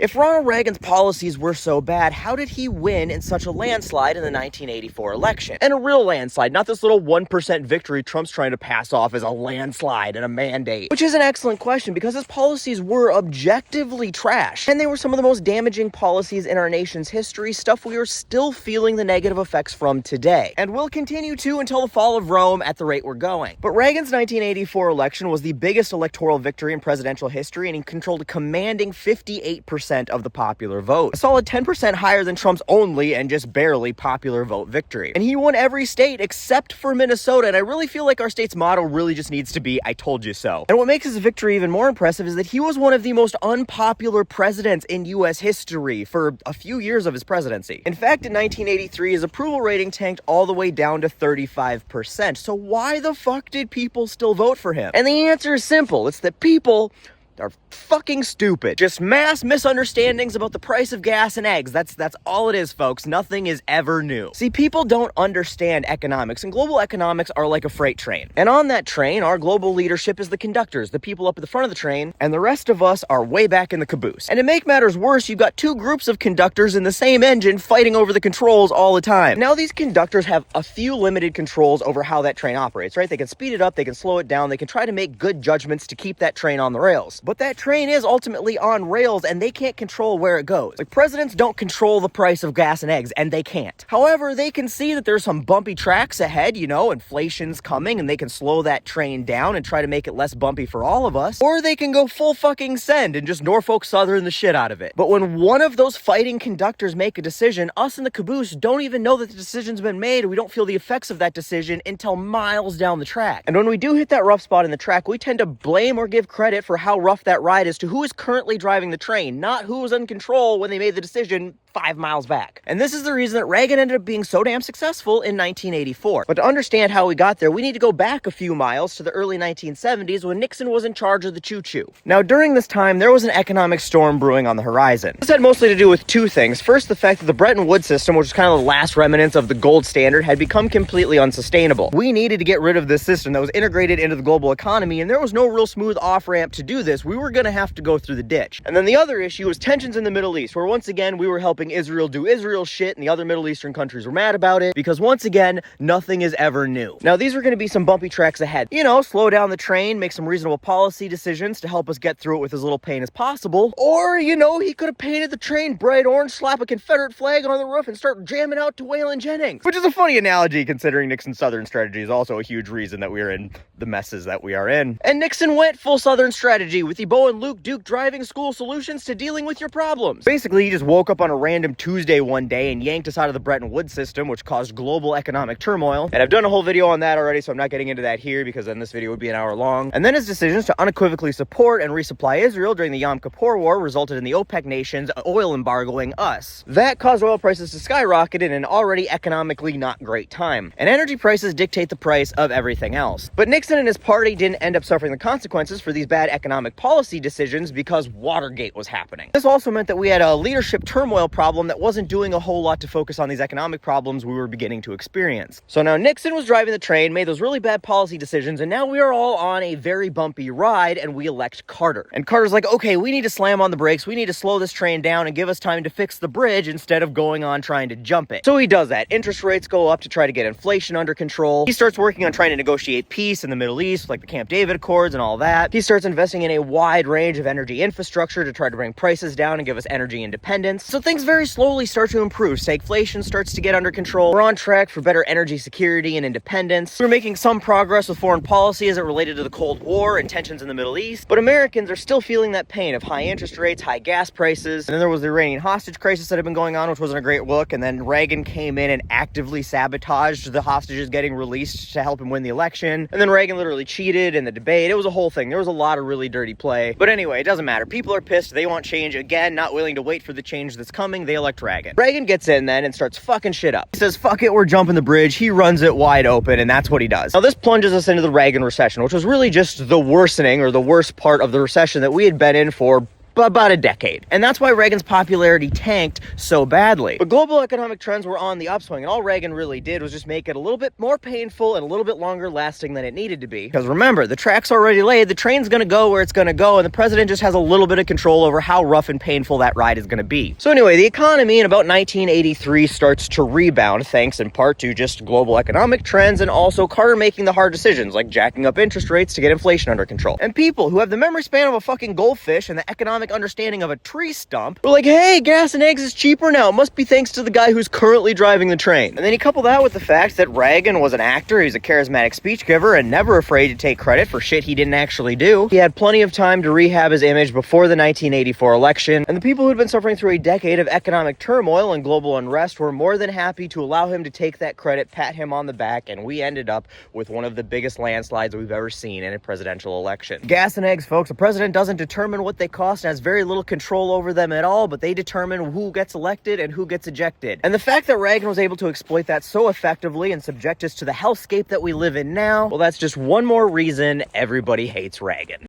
If Ronald Reagan's policies were so bad, how did he win in such a landslide in the 1984 election? And a real landslide, not this little 1% victory Trump's trying to pass off as a landslide and a mandate. Which is an excellent question because his policies were objectively trash. And they were some of the most damaging policies in our nation's history, stuff we are still feeling the negative effects from today. And will continue to until the fall of Rome at the rate we're going. But Reagan's 1984 election was the biggest electoral victory in presidential history, and he controlled a commanding 58% of the popular vote. A solid 10% higher than Trump's only and just barely popular vote victory. And he won every state except for Minnesota, and I really feel like our state's motto really just needs to be, I told you so. And what makes his victory even more impressive is that he was one of the most unpopular presidents in U.S. history for a few years of his presidency. In fact, in 1983, his approval rating tanked all the way down to 35%. So why the fuck did people still vote for him? And the answer is simple. It's that people are fucking stupid. Just mass misunderstandings about the price of gas and eggs. That's all it is, folks. Nothing is ever new. See, people don't understand economics, and global economics are like a freight train. And on that train, our global leadership is the conductors, the people up at the front of the train, and the rest of us are way back in the caboose. And to make matters worse, you've got two groups of conductors in the same engine fighting over the controls all the time. Now, these conductors have a few limited controls over how that train operates, right? They can speed it up, they can slow it down, they can try to make good judgments to keep that train on the rails. But that train is ultimately on rails, and they can't control where it goes. Like, presidents don't control the price of gas and eggs, and they can't. However, they can see that there's some bumpy tracks ahead, inflation's coming, and they can slow that train down and try to make it less bumpy for all of us. Or they can go full fucking send and just Norfolk Southern the shit out of it. But when one of those fighting conductors make a decision, us in the caboose don't even know that the decision's been made, and we don't feel the effects of that decision until miles down the track. And when we do hit that rough spot in the track, we tend to blame or give credit for how rough that ride is to who is currently driving the train, not who was in control when they made the decision 5 miles back. And this is the reason that Reagan ended up being so damn successful in 1984. But to understand how we got there, we need to go back a few miles to the early 1970s when Nixon was in charge of the choo-choo. Now, during this time, there was an economic storm brewing on the horizon. This had mostly to do with two things. First, the fact that the Bretton Woods system, which was kind of the last remnants of the gold standard, had become completely unsustainable. We needed to get rid of this system that was integrated into the global economy, and there was no real smooth off-ramp to do this. We were going to have to go through the ditch. And then the other issue was tensions in the Middle East, where once again, we were helping Israel do Israel shit, and the other Middle Eastern countries were mad about it, because once again, nothing is ever new. Now, these are going to be some bumpy tracks ahead. Slow down the train, make some reasonable policy decisions to help us get through it with as little pain as possible. Or, he could have painted the train bright orange, slap a Confederate flag on the roof, and start jamming out to Waylon Jennings. Which is a funny analogy, considering Nixon's Southern strategy is also a huge reason that we are in the messes that we are in. And Nixon went full Southern strategy, with the Bo and Luke Duke driving school solutions to dealing with your problems. Basically, he just woke up on a random Tuesday one day and yanked us out of the Bretton Woods system, which caused global economic turmoil. And I've done a whole video on that already, so I'm not getting into that here because then this video would be an hour long. And then his decisions to unequivocally support and resupply Israel during the Yom Kippur War resulted in the OPEC nations oil embargoing us. That caused oil prices to skyrocket in an already economically not great time. And energy prices dictate the price of everything else. But Nixon and his party didn't end up suffering the consequences for these bad economic policy decisions because Watergate was happening. This also meant that we had a leadership turmoil problem that wasn't doing a whole lot to focus on these economic problems we were beginning to experience. So now Nixon was driving the train, made those really bad policy decisions, and now we are all on a very bumpy ride, and we elect Carter. And Carter's like, okay, we need to slam on the brakes, we need to slow this train down and give us time to fix the bridge instead of going on trying to jump it. So he does that. Interest rates go up to try to get inflation under control. He starts working on trying to negotiate peace in the Middle East, like the Camp David Accords and all that. He starts investing in a wide range of energy infrastructure to try to bring prices down and give us energy independence. So things very slowly start to improve. Stagflation starts to get under control. We're on track for better energy security and independence. We're making some progress with foreign policy as it related to the Cold War and tensions in the Middle East, but Americans are still feeling that pain of high interest rates, high gas prices, and then there was the Iranian hostage crisis that had been going on, which wasn't a great look, and then Reagan came in and actively sabotaged the hostages getting released to help him win the election, and then Reagan literally cheated in the debate. It was a whole thing. There was a lot of really dirty play, but anyway, it doesn't matter. People are pissed. They want change. Again, not willing to wait for the change that's coming. They elect Reagan. Reagan gets in then and starts fucking shit up. He says, fuck it, we're jumping the bridge. He runs it wide open, and that's what he does. Now, this plunges us into the Reagan recession, which was really just the worsening or the worst part of the recession that we had been in for about a decade. And that's why Reagan's popularity tanked so badly. But global economic trends were on the upswing, and all Reagan really did was just make it a little bit more painful and a little bit longer lasting than it needed to be. Because remember, the track's already laid, the train's gonna go where it's gonna go, and the president just has a little bit of control over how rough and painful that ride is gonna be. So anyway, the economy in about 1983 starts to rebound, thanks in part to just global economic trends and also Carter making the hard decisions, like jacking up interest rates to get inflation under control. And people who have the memory span of a fucking goldfish and the economic understanding of a tree stump were like, hey, gas and eggs is cheaper now. It must be thanks to the guy who's currently driving the train. And then you couple that with the fact that Reagan was an actor, he was a charismatic speech giver, and never afraid to take credit for shit he didn't actually do. He had plenty of time to rehab his image before the 1984 election, and the people who'd been suffering through a decade of economic turmoil and global unrest were more than happy to allow him to take that credit, pat him on the back, and we ended up with one of the biggest landslides we've ever seen in a presidential election. Gas and eggs, folks. A president doesn't determine what they cost and has very little control over them at all, but they determine who gets elected and who gets ejected. And the fact that Reagan was able to exploit that so effectively and subject us to the hellscape that we live in now, well, that's just one more reason everybody hates Reagan.